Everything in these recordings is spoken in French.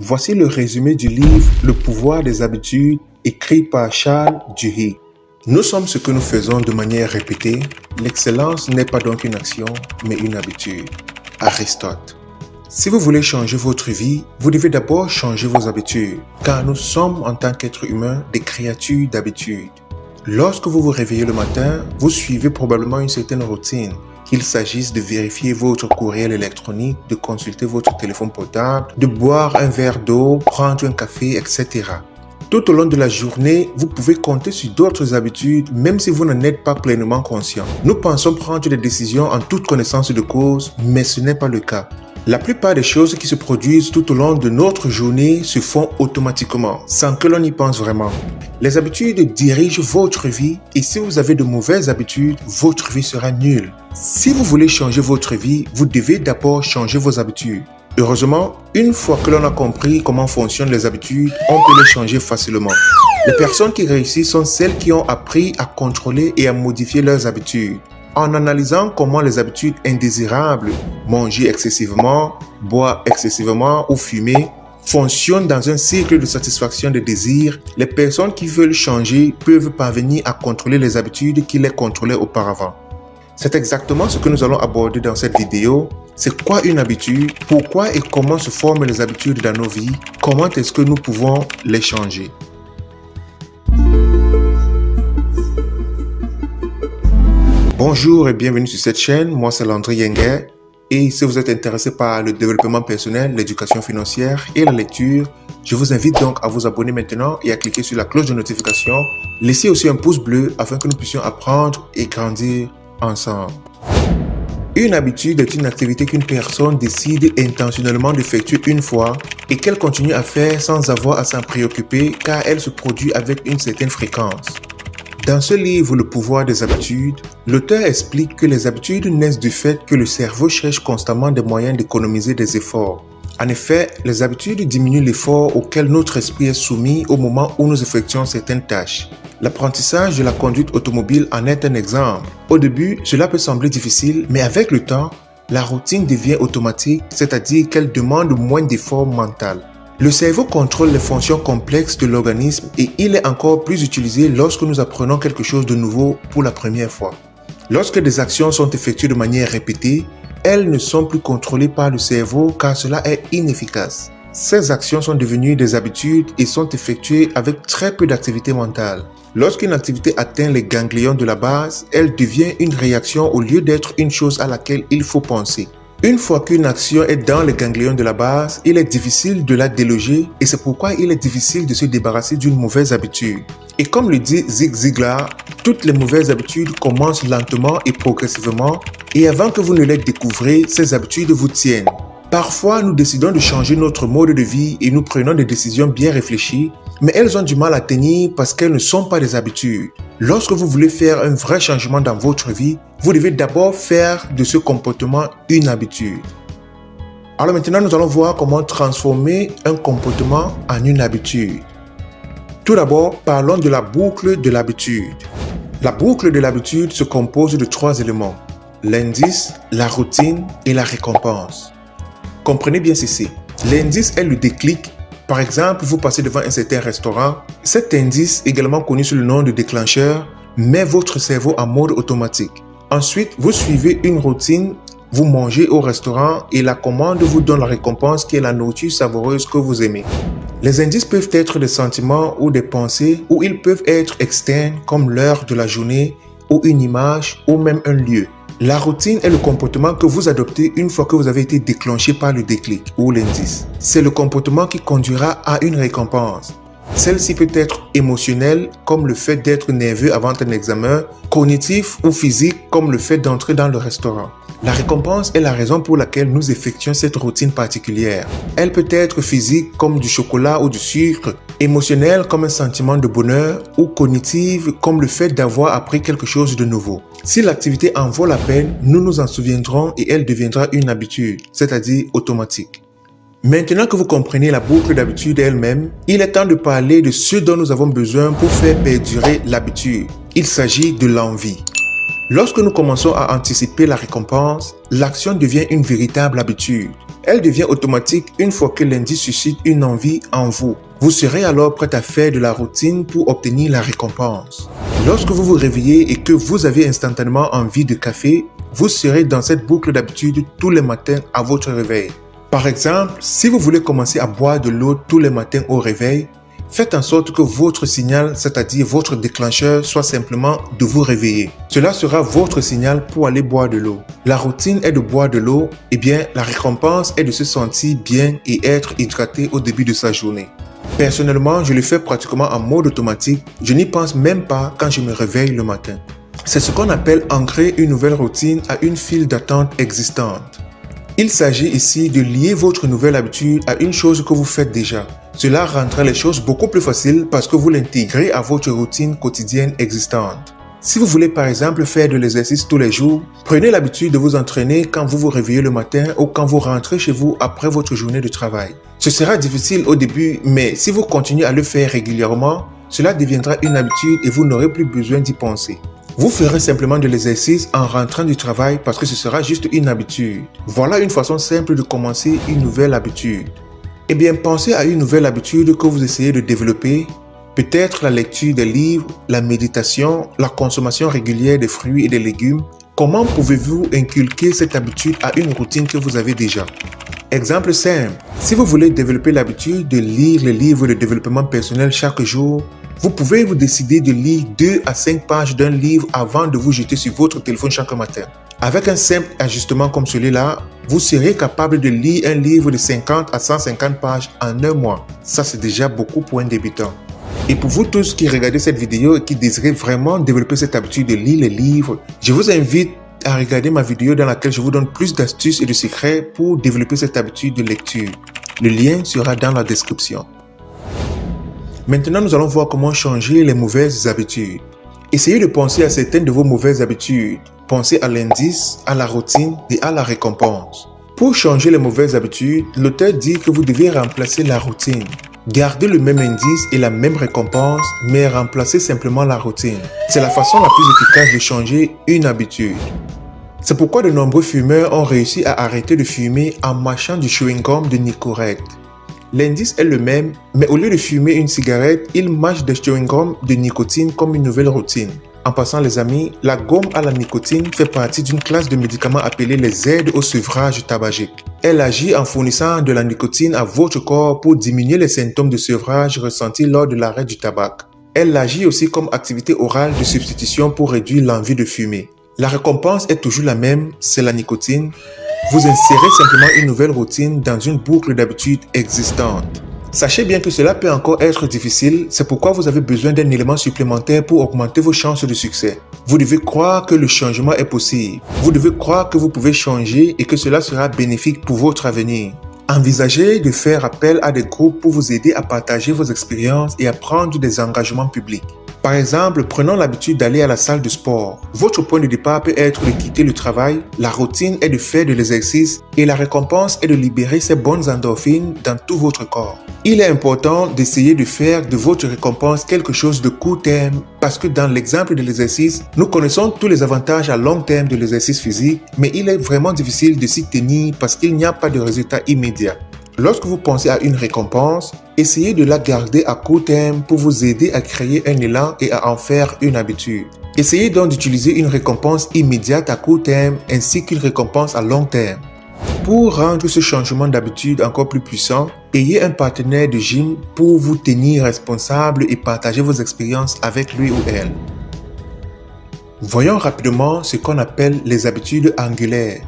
Voici le résumé du livre Le pouvoir des habitudes, écrit par Charles Duhigg. Nous sommes ce que nous faisons de manière répétée. L'excellence n'est pas donc une action, mais une habitude. Aristote. Si vous voulez changer votre vie, vous devez d'abord changer vos habitudes, car nous sommes en tant qu'êtres humains des créatures d'habitude. Lorsque vous vous réveillez le matin, vous suivez probablement une certaine routine. Qu'il s'agisse de vérifier votre courriel électronique, de consulter votre téléphone portable, de boire un verre d'eau, prendre un café, etc. Tout au long de la journée, vous pouvez compter sur d'autres habitudes, même si vous n'en êtes pas pleinement conscient. Nous pensons prendre des décisions en toute connaissance de cause, mais ce n'est pas le cas. La plupart des choses qui se produisent tout au long de notre journée se font automatiquement, sans que l'on y pense vraiment. Les habitudes dirigent votre vie et si vous avez de mauvaises habitudes, votre vie sera nulle. Si vous voulez changer votre vie, vous devez d'abord changer vos habitudes. Heureusement, une fois que l'on a compris comment fonctionnent les habitudes, on peut les changer facilement. Les personnes qui réussissent sont celles qui ont appris à contrôler et à modifier leurs habitudes. En analysant comment les habitudes indésirables, manger excessivement, boire excessivement ou fumer, fonctionnent dans un cycle de satisfaction des désirs, les personnes qui veulent changer peuvent parvenir à contrôler les habitudes qui les contrôlaient auparavant. C'est exactement ce que nous allons aborder dans cette vidéo. C'est quoi une habitude? Pourquoi et comment se forment les habitudes dans nos vies? Comment est-ce que nous pouvons les changer? Bonjour et bienvenue sur cette chaîne, moi c'est Landry Yenguer et si vous êtes intéressé par le développement personnel, l'éducation financière et la lecture, je vous invite donc à vous abonner maintenant et à cliquer sur la cloche de notification. Laissez aussi un pouce bleu afin que nous puissions apprendre et grandir ensemble. Une habitude est une activité qu'une personne décide intentionnellement d'effectuer une fois et qu'elle continue à faire sans avoir à s'en préoccuper car elle se produit avec une certaine fréquence. Dans ce livre, Le pouvoir des habitudes, l'auteur explique que les habitudes naissent du fait que le cerveau cherche constamment des moyens d'économiser des efforts. En effet, les habitudes diminuent l'effort auquel notre esprit est soumis au moment où nous effectuons certaines tâches. L'apprentissage de la conduite automobile en est un exemple. Au début, cela peut sembler difficile, mais avec le temps, la routine devient automatique, c'est-à-dire qu'elle demande moins d'effort mental. Le cerveau contrôle les fonctions complexes de l'organisme et il est encore plus utilisé lorsque nous apprenons quelque chose de nouveau pour la première fois. Lorsque des actions sont effectuées de manière répétée, elles ne sont plus contrôlées par le cerveau car cela est inefficace. Ces actions sont devenues des habitudes et sont effectuées avec très peu d'activité mentale. Lorsqu'une activité atteint les ganglions de la base, elle devient une réaction au lieu d'être une chose à laquelle il faut penser. Une fois qu'une action est dans les ganglions de la base, il est difficile de la déloger et c'est pourquoi il est difficile de se débarrasser d'une mauvaise habitude. Et comme le dit Zig Ziglar, toutes les mauvaises habitudes commencent lentement et progressivement et avant que vous ne les découvrez, ces habitudes vous tiennent. Parfois, nous décidons de changer notre mode de vie et nous prenons des décisions bien réfléchies, mais elles ont du mal à tenir parce qu'elles ne sont pas des habitudes. Lorsque vous voulez faire un vrai changement dans votre vie, vous devez d'abord faire de ce comportement une habitude. Alors maintenant, nous allons voir comment transformer un comportement en une habitude. Tout d'abord, parlons de la boucle de l'habitude. La boucle de l'habitude se compose de 3 éléments: l'indice, la routine et la récompense. Comprenez bien ceci. L'indice est le déclic. Par exemple, vous passez devant un certain restaurant. Cet indice, également connu sous le nom de déclencheur, met votre cerveau en mode automatique. Ensuite, vous suivez une routine, vous mangez au restaurant et la commande vous donne la récompense qui est la nourriture savoureuse que vous aimez. Les indices peuvent être des sentiments ou des pensées ou ils peuvent être externes comme l'heure de la journée ou une image ou même un lieu. La routine est le comportement que vous adoptez une fois que vous avez été déclenché par le déclic ou l'indice. C'est le comportement qui conduira à une récompense. Celle-ci peut être émotionnelle, comme le fait d'être nerveux avant un examen, cognitif ou physique, comme le fait d'entrer dans le restaurant. La récompense est la raison pour laquelle nous effectuons cette routine particulière. Elle peut être physique, comme du chocolat ou du sucre, émotionnelle, comme un sentiment de bonheur, ou cognitive, comme le fait d'avoir appris quelque chose de nouveau. Si l'activité en vaut la peine, nous nous en souviendrons et elle deviendra une habitude, c'est-à-dire automatique. Maintenant que vous comprenez la boucle d'habitude elle-même, il est temps de parler de ce dont nous avons besoin pour faire perdurer l'habitude. Il s'agit de l'envie. Lorsque nous commençons à anticiper la récompense, l'action devient une véritable habitude. Elle devient automatique une fois que l'indice suscite une envie en vous. Vous serez alors prêt à faire de la routine pour obtenir la récompense. Lorsque vous vous réveillez et que vous avez instantanément envie de café, vous serez dans cette boucle d'habitude tous les matins à votre réveil. Par exemple, si vous voulez commencer à boire de l'eau tous les matins au réveil, faites en sorte que votre signal, c'est-à-dire votre déclencheur, soit simplement de vous réveiller. Cela sera votre signal pour aller boire de l'eau. La routine est de boire de l'eau, et bien la récompense est de se sentir bien et être hydraté au début de sa journée. Personnellement, je le fais pratiquement en mode automatique. Je n'y pense même pas quand je me réveille le matin. C'est ce qu'on appelle ancrer une nouvelle routine à une file d'attente existante. Il s'agit ici de lier votre nouvelle habitude à une chose que vous faites déjà. Cela rendra les choses beaucoup plus faciles parce que vous l'intégrez à votre routine quotidienne existante. Si vous voulez par exemple faire de l'exercice tous les jours, prenez l'habitude de vous entraîner quand vous vous réveillez le matin ou quand vous rentrez chez vous après votre journée de travail. Ce sera difficile au début, mais si vous continuez à le faire régulièrement, cela deviendra une habitude et vous n'aurez plus besoin d'y penser. Vous ferez simplement de l'exercice en rentrant du travail parce que ce sera juste une habitude. Voilà une façon simple de commencer une nouvelle habitude. Eh bien, pensez à une nouvelle habitude que vous essayez de développer. Peut-être la lecture des livres, la méditation, la consommation régulière des fruits et des légumes. Comment pouvez-vous inculquer cette habitude à une routine que vous avez déjà? Exemple simple, si vous voulez développer l'habitude de lire les livres de développement personnel chaque jour, vous pouvez vous décider de lire 2 à 5 pages d'un livre avant de vous jeter sur votre téléphone chaque matin. Avec un simple ajustement comme celui-là, vous serez capable de lire un livre de 50 à 150 pages en un mois. Ça, c'est déjà beaucoup pour un débutant. Et pour vous tous qui regardez cette vidéo et qui désirez vraiment développer cette habitude de lire les livres, je vous invite à regarder ma vidéo dans laquelle je vous donne plus d'astuces et de secrets pour développer cette habitude de lecture. Le lien sera dans la description. Maintenant, nous allons voir comment changer les mauvaises habitudes. Essayez de penser à certaines de vos mauvaises habitudes. Pensez à l'indice, à la routine et à la récompense. Pour changer les mauvaises habitudes, l'auteur dit que vous devez remplacer la routine. Gardez le même indice et la même récompense, mais remplacez simplement la routine. C'est la façon la plus efficace de changer une habitude. C'est pourquoi de nombreux fumeurs ont réussi à arrêter de fumer en mâchant du chewing-gum de Nicorette. L'indice est le même, mais au lieu de fumer une cigarette, ils mâchent des chewing-gums de nicotine comme une nouvelle routine. En passant les amis, la gomme à la nicotine fait partie d'une classe de médicaments appelés les aides au sevrage tabagique. Elle agit en fournissant de la nicotine à votre corps pour diminuer les symptômes de sevrage ressentis lors de l'arrêt du tabac. Elle agit aussi comme activité orale de substitution pour réduire l'envie de fumer. La récompense est toujours la même, c'est la nicotine. Vous insérez simplement une nouvelle routine dans une boucle d'habitude existante. Sachez bien que cela peut encore être difficile, c'est pourquoi vous avez besoin d'un élément supplémentaire pour augmenter vos chances de succès. Vous devez croire que le changement est possible. Vous devez croire que vous pouvez changer et que cela sera bénéfique pour votre avenir. Envisagez de faire appel à des groupes pour vous aider à partager vos expériences et à prendre des engagements publics. Par exemple, prenons l'habitude d'aller à la salle de sport. Votre point de départ peut être de quitter le travail, la routine est de faire de l'exercice et la récompense est de libérer ces bonnes endorphines dans tout votre corps. Il est important d'essayer de faire de votre récompense quelque chose de court terme parce que dans l'exemple de l'exercice, nous connaissons tous les avantages à long terme de l'exercice physique, mais il est vraiment difficile de s'y tenir parce qu'il n'y a pas de résultat immédiat. Lorsque vous pensez à une récompense, essayez de la garder à court terme pour vous aider à créer un élan et à en faire une habitude. Essayez donc d'utiliser une récompense immédiate à court terme ainsi qu'une récompense à long terme. Pour rendre ce changement d'habitude encore plus puissant, ayez un partenaire de gym pour vous tenir responsable et partager vos expériences avec lui ou elle. Voyons rapidement ce qu'on appelle les habitudes angulaires.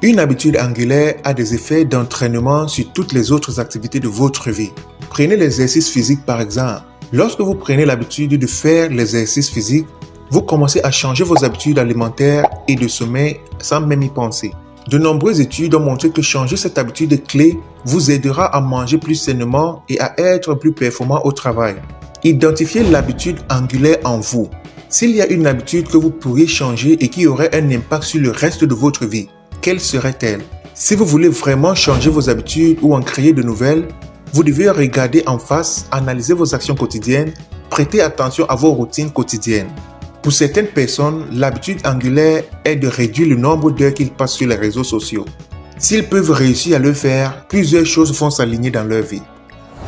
Une habitude angulaire a des effets d'entraînement sur toutes les autres activités de votre vie. Prenez l'exercice physique par exemple. Lorsque vous prenez l'habitude de faire l'exercice physique, vous commencez à changer vos habitudes alimentaires et de sommeil sans même y penser. De nombreuses études ont montré que changer cette habitude clé vous aidera à manger plus sainement et à être plus performant au travail. Identifiez l'habitude angulaire en vous. S'il y a une habitude que vous pourriez changer et qui aurait un impact sur le reste de votre vie, quelle serait-elle? Si vous voulez vraiment changer vos habitudes ou en créer de nouvelles, vous devez regarder en face, analyser vos actions quotidiennes, prêter attention à vos routines quotidiennes. Pour certaines personnes, l'habitude angulaire est de réduire le nombre d'heures qu'ils passent sur les réseaux sociaux. S'ils peuvent réussir à le faire, plusieurs choses vont s'aligner dans leur vie.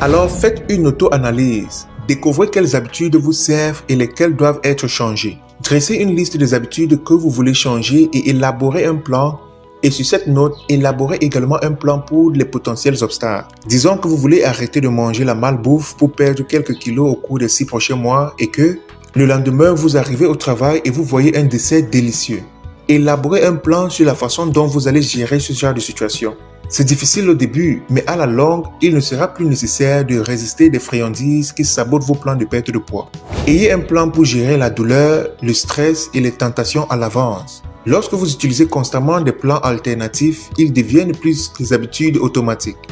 Alors faites une auto-analyse. Découvrez quelles habitudes vous servent et lesquelles doivent être changées. Dressez une liste des habitudes que vous voulez changer et élaborez un plan. Et sur cette note, élaborez également un plan pour les potentiels obstacles. Disons que vous voulez arrêter de manger la malbouffe pour perdre quelques kilos au cours des 6 prochains mois et que le lendemain, vous arrivez au travail et vous voyez un dessert délicieux. Élaborez un plan sur la façon dont vous allez gérer ce genre de situation. C'est difficile au début, mais à la longue, il ne sera plus nécessaire de résister des friandises qui sabotent vos plans de perte de poids. Ayez un plan pour gérer la douleur, le stress et les tentations à l'avance. Lorsque vous utilisez constamment des plans alternatifs, ils deviennent plus des habitudes automatiques.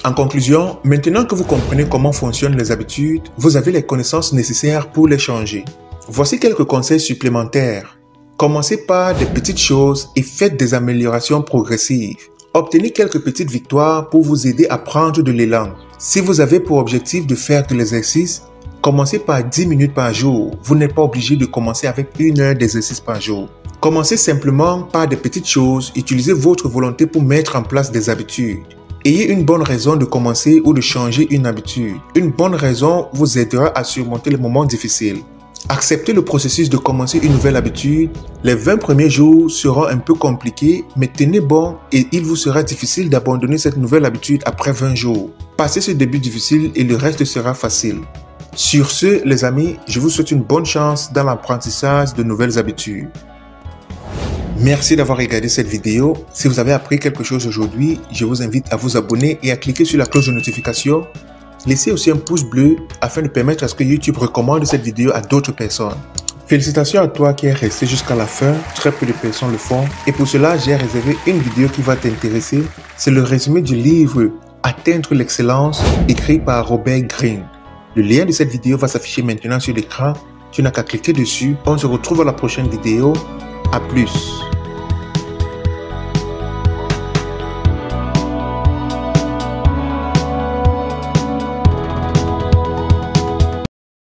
En conclusion, maintenant que vous comprenez comment fonctionnent les habitudes, vous avez les connaissances nécessaires pour les changer. Voici quelques conseils supplémentaires. Commencez par des petites choses et faites des améliorations progressives. Obtenez quelques petites victoires pour vous aider à prendre de l'élan. Si vous avez pour objectif de faire de l'exercice, commencez par 10 minutes par jour. Vous n'êtes pas obligé de commencer avec 1 heure d'exercice par jour. Commencez simplement par des petites choses. Utilisez votre volonté pour mettre en place des habitudes. Ayez une bonne raison de commencer ou de changer une habitude. Une bonne raison vous aidera à surmonter les moments difficiles. Acceptez le processus de commencer une nouvelle habitude. Les 20 premiers jours seront un peu compliqués, mais tenez bon et il vous sera difficile d'abandonner cette nouvelle habitude après 20 jours. Passez ce début difficile et le reste sera facile. Sur ce, les amis, je vous souhaite une bonne chance dans l'apprentissage de nouvelles habitudes. Merci d'avoir regardé cette vidéo. Si vous avez appris quelque chose aujourd'hui, je vous invite à vous abonner et à cliquer sur la cloche de notification. Laissez aussi un pouce bleu afin de permettre à ce que YouTube recommande cette vidéo à d'autres personnes. Félicitations à toi qui es resté jusqu'à la fin, très peu de personnes le font. Et pour cela, j'ai réservé une vidéo qui va t'intéresser. C'est le résumé du livre Atteindre l'excellence, écrit par Robert Greene. Le lien de cette vidéo va s'afficher maintenant sur l'écran. Tu n'as qu'à cliquer dessus. On se retrouve à la prochaine vidéo. À plus.